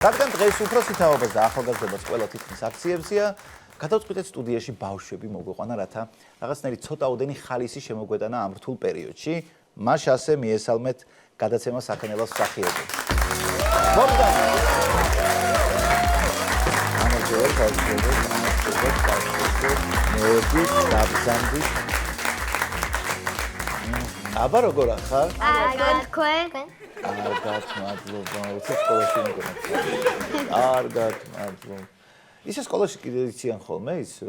რადგან დღეს უფროსი თაობას და ახალგაზრდობას ყველა თითქმის აქციებზია, გადავწყვიტეთ სტუდიაში ბავშვები მოგვიყვანა, რათა რაღაცნაირი ცოტაოდენი ხალისი შემოგვეტანა ამ რთულ პერიოდში. მას ასე მიესალმეთ გადაცემა საქანელას მსახიობი. აბა როგორ ახარ? კარგად თქვენ? კარგად, მადლობა. უცებ სკოლაში მიგონა. კარგად, მადლობა. ისე სკოლაში კიდე იციან ხოლმე ის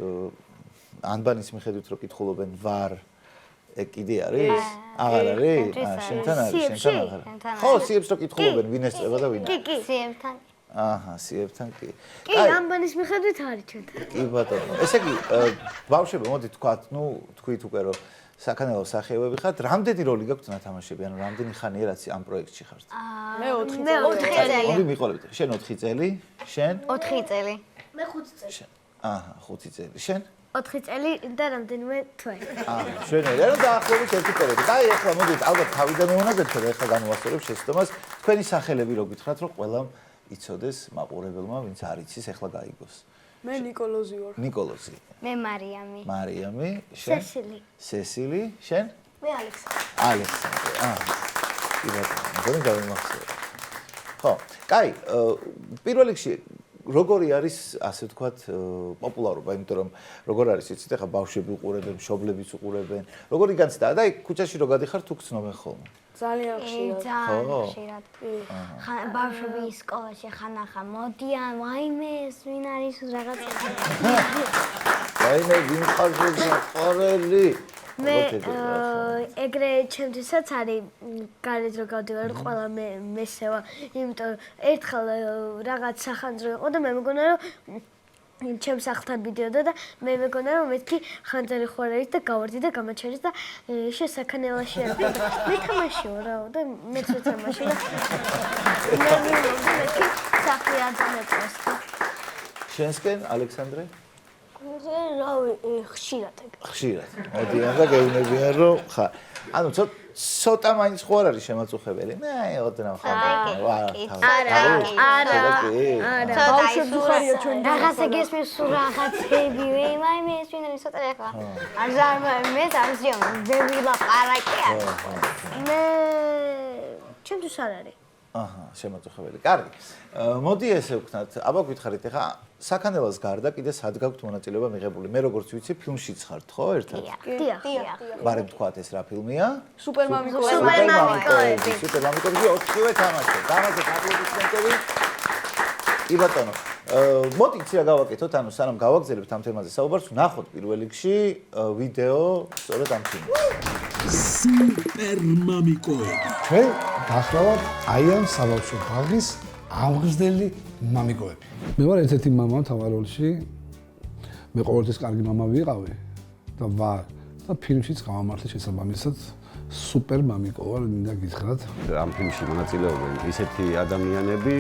ანბანის მიხედვით რო კითხულობენ ვარ კიდე არის? აღარ არის? შენთან არის, შენთან აღარ. ხო, სიებს რო კითხულობენ ვინ ესწრება და ვინ არა. კი, სიებთან. აჰა, სიებთან კი. კი, ანბანის მიხედვით არის ჩვენთან. კი ბატონო. ესე იგი, ბავშვები, მოდი თქვათ, თქვით უკვე რომ საქანელო მსახიობები ხართ, რამდენი როლი გაქვთ ნათამაშები, ანუ რამდენი ხანია რაც ამ პროექტში ხართ? მე 4 წელი. მოდი მიყოლებით. შენ 4 წელი, შენ? 4 წელი. მე 5 წელი. აჰა, 5 წელი. შენ? 4 წელი და რამდენიმე თვე. შვენერია, რომ დაახლოებით ერთი პერიოდი. და ეხლა მოდით, ალბათ თავიდან მოვანაგდეთ, რომ ეხლა განვასწორებ შეცდომას. თქვენი სახელები რო გითხრათ, რომ ყველამ იცოდეს მაყურებელმა, ვინც არ იცის, ეხლა გაიგოს. მე ნიკოლოზი ვარ. ნიკოლოზი. მე მარიამი. მარიამი, შენ? სესილი. სესილი, შენ? მე ალექსანდრე. ალექსანდრე. კი ბატონო, მგონი გავიმახსოვრე. ხო, კაი, პირველ რიგში როგორი არის, ასე ვთქვათ, პოპულარობა, იმიტომ რომ როგორ არის, იცით, ახლა ბავშვები უყურებენ, მშობლებიც უყურებენ. როგორი განცდა და აი ქუჩაში რო გადიხარ, თუ გცნობენ ხოლმე. ძალიან ხშირად. ძალიან ხშირად. ბავშვები სკოლაში ხანახა მოდიან, ვაიმე, ეს ვინ არის რაღაცა. ვაიმე, ვინ ხარ შეყარელი? მე ეგრე ჩემთვისაც არის გარეთ რო გავდივარ ყველა მესევა, იმიტომ ერთხელ რაღაც სახანძრო იყო და მე მეგონა რომ ჩემს სახლთან მიდიოდა და მე მეგონა რომ მეთქი ხანძარი ხო არის და გავარდი და გამაჩერეს და შესაქანელაში არის და მეთამაშიო რა და მეც ვეთამაში და მე მეთქი სახლი აძანებს. შენსკენ ალექსანდრე? რავი, ხშირად. ხშირად. მოდიან და გეუბნებიან რომ ხარ. ანუ ცოტა მაინც ხო არ არის შემაწუხებელი? მე ოდნავ ხარ. არა. ბავშვებს უხარია ჩვენ რაღაცა გესმის სულ რაღაცები, ვაიმე, ეს ვინ არის ცოტა ეხლა. მე ამზიო, ბევრი ლაპარაკი არის. მე ჩემთვის არ არის. აჰა, შემაწუხებელი. კარგი. მოდი ესე ვქნათ, აბა გითხარით ახლა საქანელას გარდა კიდე სად გაქვთ მონაწილეობა მიღებული? მე როგორც ვიცი, ფილმშიც ხართ, ხო, ერთად? დიახ. ბარემ თქვათ ეს რა ფილმია? სუპერმამიკოები. სუპერმამიკოები 4-ვე თამაში. დამაზე აპლოდისმენტები. კი ბატონო. მოდი იცი რა გავაკეთოთ, ანუ სანამ გავაგზავნებთ ამ თემაზე საუბარს, ვნახოთ პირველ რიგში ვიდეო სწორედ ამ ფილმზე. სუპერმამიკოები. ჩვენ გახლავართ აი ამ საბავშვო ბაღის აღგზრდელი მამიკოები. მე ვარ ერთ-ერთი მამა თავარ როლში. მე ყოველთვის კარგი მამა ვიყავი და ვარ და ფილმშიც გავამართლე შესაბამისად სუპერმამიკო ვარ და გითხრათ. ამ ფილმში მონაწილეობენ ისეთი ადამიანები,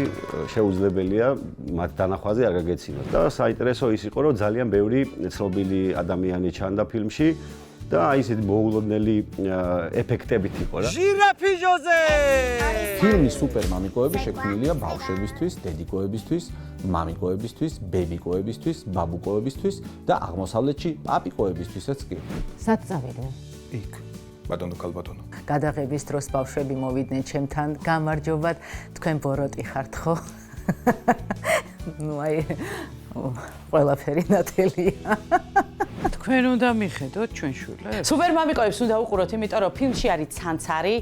შეუძლებელია მათ დანახვაზე არ გაგეცინოთ. და საინტერესო ის იყო, რომ ძალიან ბევრი ცნობილი ადამიანი ჩანდა ფილმში. და აი ესეთი მოულოდნელი ეფექტებით იყო რა. ჟირაფი ჟოზე! ფილმი სუპერმამიკოები შექმნილია ბავშვებისთვის, დედიკოებისთვის, მამიკოებისთვის, ბებიკოებისთვის, ბაბუკოებისთვის და აღმოსავლეთში პაპიკოებისთვისაც კი. სად წავიდნენ? იქ, ბატონო ქალბატონო. გადაღების დროს ბავშვები მოვიდნენ ჩემთან, გამარჯობათ, თქვენ ბოროტი ხართ ხო? ნუ აი ყველაფერი ნათელია. თქვენ უნდა მიხედოთ ჩვენ შვილებს. სუპერმამიკოებს უნდა უყუროთ, იმიტომ რომ ფილმში არის ცანცარი,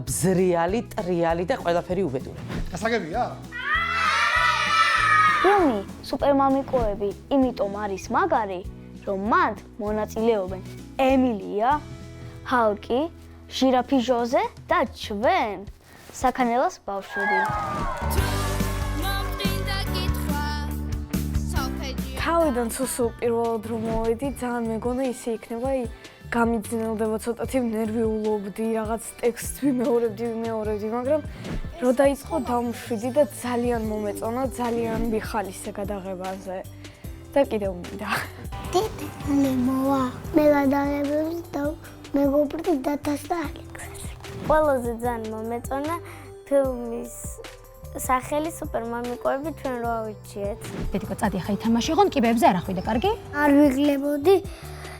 ბზრიალი, ტრიალი და ყველაფერი უბედურება. გასაგებია? ფილმი სუპერმამიკოები იმიტომ არის მაგარი, რომ მათ მონაწილეობენ ემილია, ჰალკი, ჟირაფი ჟოზე და ჩვენ საქანელას ბავშვები. თავიდან სულ პირველად რომ მოვედი, ძალიან მეგონა ისე იქნება, გამიძნელდება ცოტათი ნერვიულობდი, რაღაც ტექსტს ვიმეორებდი, მაგრამ რო დაიწყო დამშვიდი და ძალიან მომეწონა, ძალიან მიხალისე გადაღებაზე და კიდევ მინდა. დედალი მოვა. მე გადაღებებს და მეგობრდი დათას და ალექსას. ყველაზე ძალიან მომეწონა ფილმის სახელი სუპერმამიკოები ჩვენ რო ავიჩიეთ. დედიკო, წადი ახლა ითამაშე, ხომ კიბეებზე არ ახვიდე, კარგი? არ ვიგლებოდი,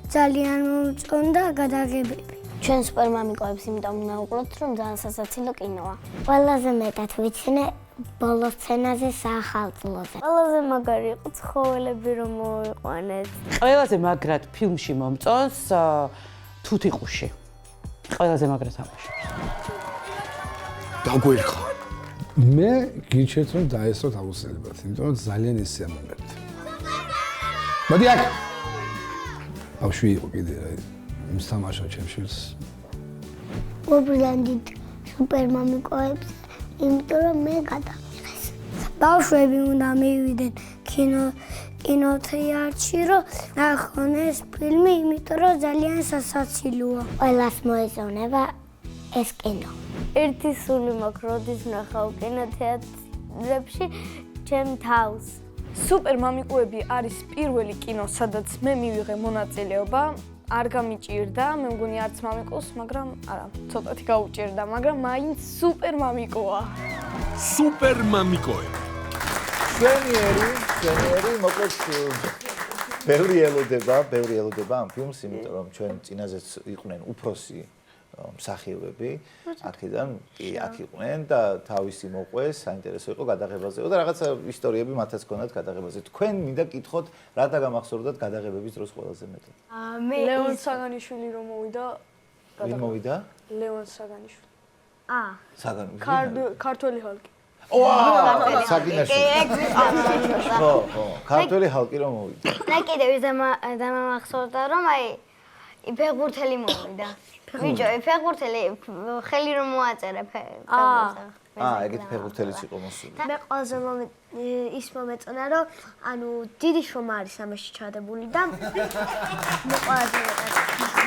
ძალიან მომწონდა გადაღებები. ჩვენ სუპერმამიკოებს იმიტომ მოვუყუროთ, რომ ძალიან სასაცილო კინოა. ყველაზე მეტად ვიცინე ბოლო სცენაზე საახალწლოზე. ყველაზე მაგარი იყო ცხოველები რომ მოიყვანეთ. ყველაზე მაგრად ფილმში მომწონს თუთიყუში. ყველაზე მაგრად თამაშობს. დაგვერხა. მე გიჩვენეთ რომ დაესწროთ აუცილებლად, იმიტომ რომ ძალიან ისეა მომენტი. მოდი აქ. ბავშვი იყო კიდე რა. იმს თამაშობ ჩემს შვილს. უბრალოდ სუპერმამიკოებს, იმიტომ რომ მე გადამიღეს. ბავშვები უნდა მივიდნენ კინოთეატრში, რომ ნახონ ეს ფილმი, იმიტომ რომ ძალიან სასაცილოა. ყველას მოეწონება ეს კინო. ერთი სული მაქვს, როდის ნახავ კინოთეატრებში ჩემ თავს. სუპერმამიკოები არის პირველი კინო, სადაც მე მივიღე მონაწილეობა. არ გამიჭირდა, მე მგონი არც მამიკოს, მაგრამ არა, ცოტათი გაუჭირდა, მაგრამ მაინც სუპერმამიკოა. სუპერმამიკოები. ჩვენი მოკლედ ბევრი ელოდება ამ ფილმს, იმიტომ რომ ჩვენ წინაზეც იყვნენ უფროსი მსახიობები, აქედან აქ იყვნენ და თავისი მოყვეს, საინტერესო იყო გადაღებაზე და რაღაცა ისტორიები მათაც ჰქონდათ გადაღებაზე. თქვენ მინდა კითხოთ, რა დაგამახსოვრდათ გადაღებების დროს ყველაზე მეტად? ლევონ საგანიშვილი რომ მოვიდა. ვინ მოვიდა? ლევონ საგანიშვილი. ქართველი ჰალკი. ვა! საგინაშვილი. ხო, ქართველი ჰალკი რომ მოვიდა. და კიდევ ის დამამახსოვრდა რომ ფეხბურთელი მოვიდა. ბიჭო, ფეხბურთელი ხელი რომ მოაწერა ფეხბურთელს. ეგეთი ფეხბურთელიც იყო მოსული. მე ყველაზე ის მომეწონა რომ ანუ დიდი შრომა არის ამაში ჩადებული და მე ყველაზე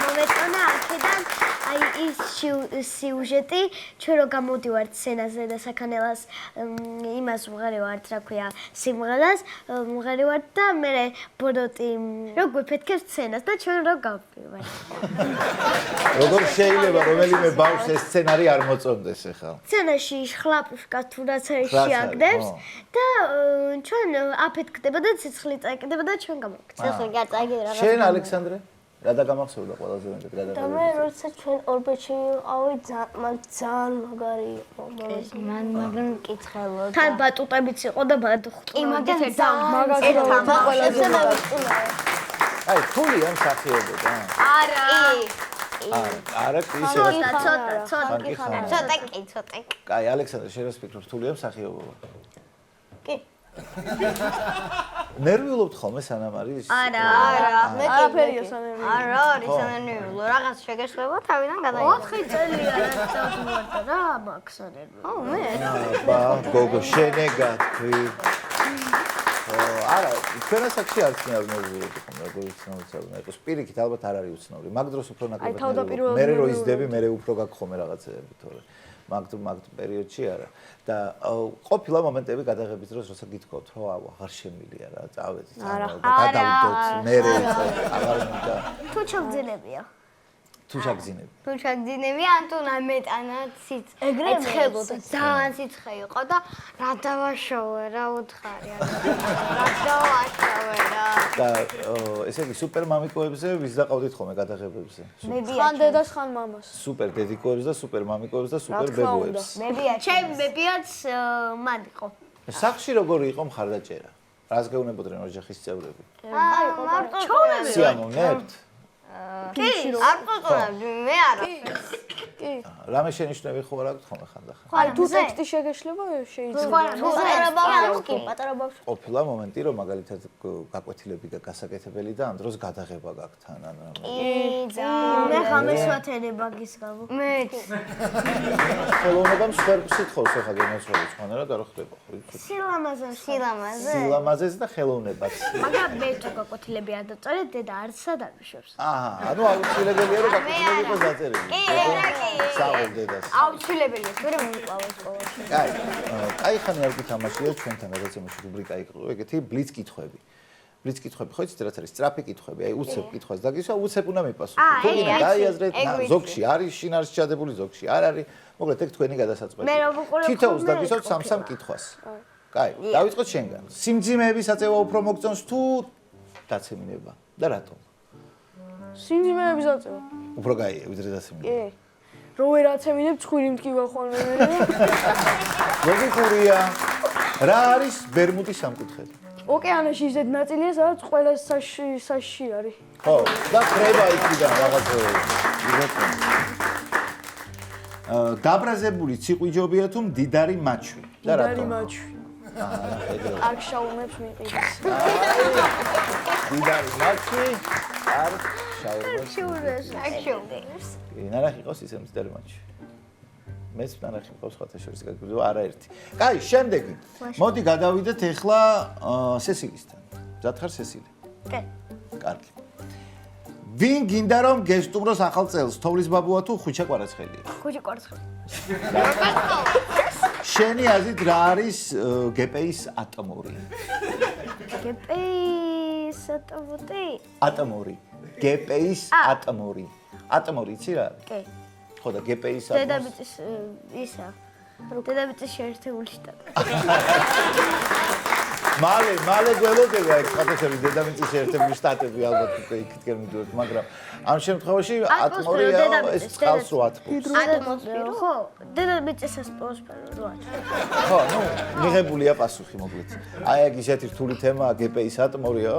მომეწონა აქედან ის სიუჟეტი ჩვენ რო გამოდივართ სცენაზე და საქანელას იმას ვღარივართ, რა ქვია, სიმღერას ვღარივართ და მე ბოროტი რო გვიფეთქებს სცენას და ჩვენ რო გავპირვართ. როგორ შეიძლება რომელიმე ბავშვს ეს სცენარი არ მოწონდეს ახლა? სცენაში ხლაპუშკა თუ რაც არის შეაგდებს და ჩვენ აფეთქდება და ცეცხლი წაიკიდება და ჩვენ გამოვიქცევთ. ცეცხლი გაწაიკიდა რაღაც. შენ ალექსანდრე რა დაგამახსოვრდა ყველაზე მეტად გადაღებაზე? და მე როცა ჩვენ ორბეთში ვიყავი, ძალიან მაგარი იყო. მან მაგრამ მკითხელო. თან ბატუტებიც იყო და ბატუხტი. კი, მაგრამ მაგარი ყველაზე აი, თულია მსახიობო და? არა. არა, კი, ცოტა კი. კაი, ალექსანდრე, შენ რა ფიქრობ, თულია მსახიობო? კი. ნერვიულობთ ხოლმე სანამ არის? არა. მე არაფერია სანერვიულო. არა, არის სანერვიულო. რაღაც შეგეშლება თავიდან გადაიღო. 4 წელია რა დავუვარდა რა მაქვს სანერვიულო. ო, მე. ბა, გოგო, შენეგათი. არა, თქვენ ასაკში არც მე არ მოვიდი ხოლმე, როგორ უცნობია იყოს. პირიქით ალბათ არ არის უცნობი. მაგ დროს უფრო ნაკლებად. მე რო იზდები, მე უფრო გაქვს ხოლმე რაღაცეები, თორე მაგ პერიოდში არა. და ყოფილა მომენტები გადაღების დროს, როცა გითხოვთ, რომ აღარ შემილია რა, წავედით, გადავდოთ, მე აღარ მინდა. თუ ჩაგძინებია. თუ ჩაგძინები. თუ ჩაგძინები, ან თუ ნამეტანა ეცხებოდა. ძალიან სიცხე იყო და რა დავაშოვე, რა უთხარი. რა დავაშოვე რა. და ესე იგი სუპერმამიკოებზე ვის დაყავდით ხოლმე გადაღებებზე? ხან დედას, ხან მამას. სუპერ დედიკოებს და სუპერმამიკოებს და სუპერ ბებოებს. ჩემი ბებიაც მან იყო. სახში როგორი იყო მხარდაჭერა? რას გეუბნებოდნენ ოჯახის წევრები? მარტო ჩაუნები. სიამოვნებთ? კი, არ პოტონებდი, მე არა. კი. რამე შენიშვნები ხო არ აქვს ხოლმე ხანდახან? აი თუ ტექსტი შეგეშლება შეიძლება. პატარა ბავშვი, პატარა ბავშვი. ყოფილა მომენტი რომ მაგალითად გაკვეთილები გასაკეთებელი და ამ დროს გადაღება გაქვთ თან ან რა. მე ხამეს ვათენება გის გამო. მეც. ხელოვნებამ სვერფს ითხოვს ახლა გემოსველი ხანერად არ ხდება ხო? სილამაზე და ხელოვნებას. მაგრამ მე თუ გაკვეთილები არ დავწერე, დედა არცად არ ვიშვებს. ანუ აუცილებელია რომ გაკვეთილები იყოს დაწერილი. კი, კი. საუბრ დედას. აუცილებელია, მე რომ მიყავა სკოლაში. კაი, ხანი არ გითამაშია ჩვენთან გადაცემაში რუბრიკა იყო ეგეთი ბლიც კითხვები. რიც კითხვები ხო იცით რაც არის სწრაფი კითხვები აი უცებ კითხვას დაგისვა უცებ უნდა მიპასუხო თუ გინდა გაიაზრეთ ზოგში არის შინაარსი ჩადებული ზოგში არ არის მოკლედ ეგ თქვენი გადასაწყვეტია მე რომ ვუყურებ თითოეულს დაგისვათ 3 კითხვას კაი დავიწყოთ შენგან სიმძიმეების აწევა უფრო მოგწონს თუ დაცემინება და რატომ სიმძიმეების აწევა უფრო გაია ვიდრე დაცემინება რო ვერ აცემინებ ცხვირი მткиვა ხოლმე მე ლოგიკურია რა არის ბერმუდის სამკუთხედი ოკეანეში ზედ ნაწილია სადაც ყველა საში არის ხო და ხრება იქიდან რაღაცეები დაბრაზებული ციყვიჯობია თუ მდიდარი მაჩვი და რატომ მდიდარი მაჩვი არ შაურმებს მიყიდეს მდიდარი მაჩვი არ შაურმებს ნარახი ყავს ისე მდიდარი მაჩვი მეც ნარახი ყავს ხათა შორის გაგბრძო არაერთი კაი შემდეგი მოდი გადავიდეთ ახლა სესილისთან მზად ხარ სესილი კი კარგი ვინ გინდა რომ გესტუმროს ახალ წელს თოვლის ბაბუა თუ ხვიჩა კვარაცხელია ხუჭი კვარცხელი შენი აზრით რა არის გპ-ის ატომური გპ-ის ატომური გპ-ის ატომური იცი რა კი ხო და გპ-ის დედამიწის ისა დედამიწის შეერთებული შტატი მალე გველოდება ეგ ხათაშორის დედამიწის შეერთებული შტატები ალბათ იქითკენ მიდივართ მაგრამ ამ შემთხვევაში ატმოსფეროა ეს წყალს რო ათბობს ატმოსფერო ხო დედამიწის ატმოსფერო რო ათბობს ხო ნუ მიღებულია პასუხი მოკლედ აი ეგ ისეთი რთული თემაა გპ-ის ატმორია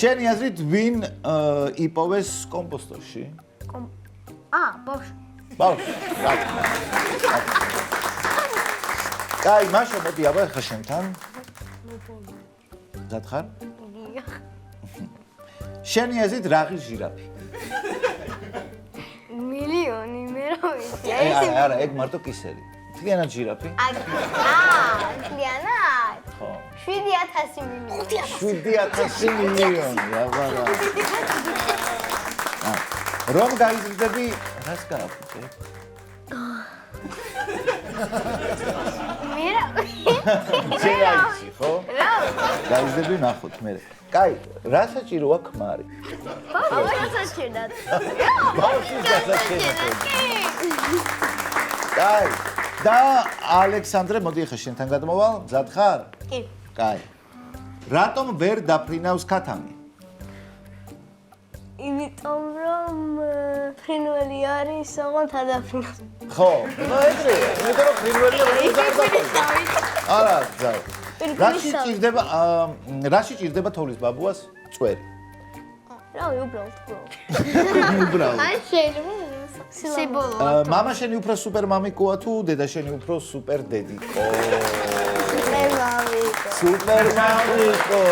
შენი აზრით ვინ იპოვეს კომპოსტორში ბავშვი კაი მაშო მოდი აბა ხა შენთან მზად ხარ? შენი აზრით რა ღირს ჟირაფი? მილიონი მე რა ვიცი. არა, ეგ მარტო კისერი. მთლიანად ჟირაფი? მთლიანად? ხო. 7000 მილიონი. 7000 მილიონი, აბა რა. რომ გაიზრდები, რას გააფუჭე? მე რა ვიცი, ხო? რა? გაიზრდები ნახოთ მე. კაი, რა საჭიროა ქმარი? ბავშვი საჭიროა. ბავშვი საჭიროა. კაი, და ალექსანდრე, მოდი ახლა შენთან გადმოვალ, მზად ხარ? კი. კაი. რატომ ვერ დაფრინავს ქათამი? იმიტომ რომ ფრინველი არის, ოღონდ ადაფრინავს. ხო, ნუ ეგრეა. იმიტომ რომ ფრინველია ვერ დაფრინავს. არა, ძაი. რაში ჭირდება თოვლის ბაბუას წვერი? რა, უბრალოდ. უბრალოდ. აი შეიძლება სიბოლოა. მამა შენი უფრო სუპერ მამიკოა თუ დედა შენი უფრო სუპერ დედიკო? სუპერ მამიკო. სუპერ მამიკო.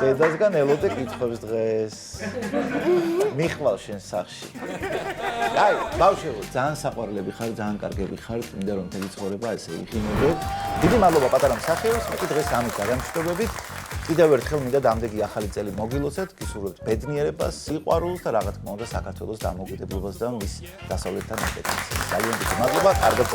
დედასგან ელოდე კითხვებს დღეს. მიხვალ შენ სახში. აი, ბავშვებო, ძალიან საყვარლები ხარ, ძალიან კარგები ხარ, მინდა რომ მთელი ცხოვრება ესე იხინებოდ. დიდი მადლობა პატარა მსახიობს, მე დღეს ამით გადამშვიდობებით. კიდევ ერთხელ მინდა დამდეგი ახალი წელი მოგილოცეთ, გისურვებთ ბედნიერებას, სიყვარულს და რა თქმა უნდა საქართველოს დამოუკიდებლობას და მის დასავლეთთან ინტეგრაციას. ძალიან დიდი მადლობა, კარგად